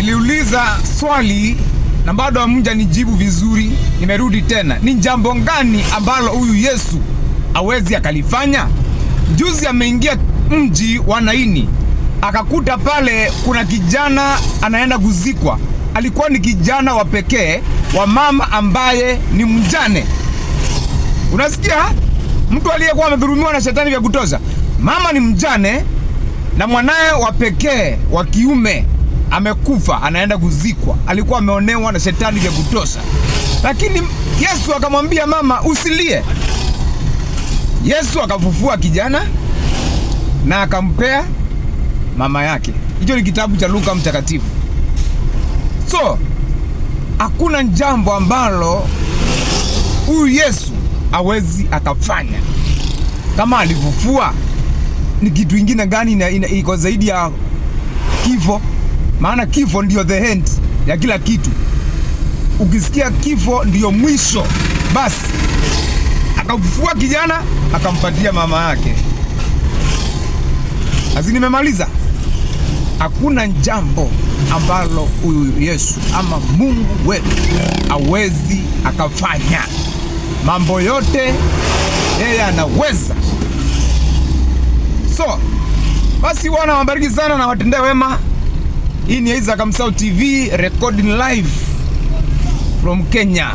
Niliuliza swali na bado hamjanijibu vizuri. Nimerudi tena. Ni jambo gani ambalo huyu Yesu hawezi akalifanya? Juzi ameingia mji wa Naini, akakuta pale kuna kijana anaenda kuzikwa. Alikuwa ni kijana wa pekee wa mama ambaye ni mjane. Unasikia? Mtu aliyekuwa amedhulumiwa na shetani vya kutosha. Mama ni mjane na mwanae wa pekee wa kiume amekufa, anaenda kuzikwa. Alikuwa ameonewa na shetani vya kutosha. Lakini Yesu akamwambia mama, usilie. Yesu akafufua kijana na akampea mama yake. Hicho ni kitabu cha Luka mtakatifu. So, hakuna jambo ambalo huyu Yesu hawezi akafanya. Kama alifufua, ni kitu ingine gani iko zaidi ya kifo? Maana kifo ndio the end ya kila kitu. Ukisikia kifo ndio mwisho, basi akafufua kijana akampatia mama yake. Basi nimemaliza. Hakuna jambo ambalo huyu Yesu ama Mungu wetu hawezi akafanya. Mambo yote yeye anaweza. So, basi Bwana wabariki sana na watendee wema. Hii ni Isaac Kamsau TV recording live from Kenya.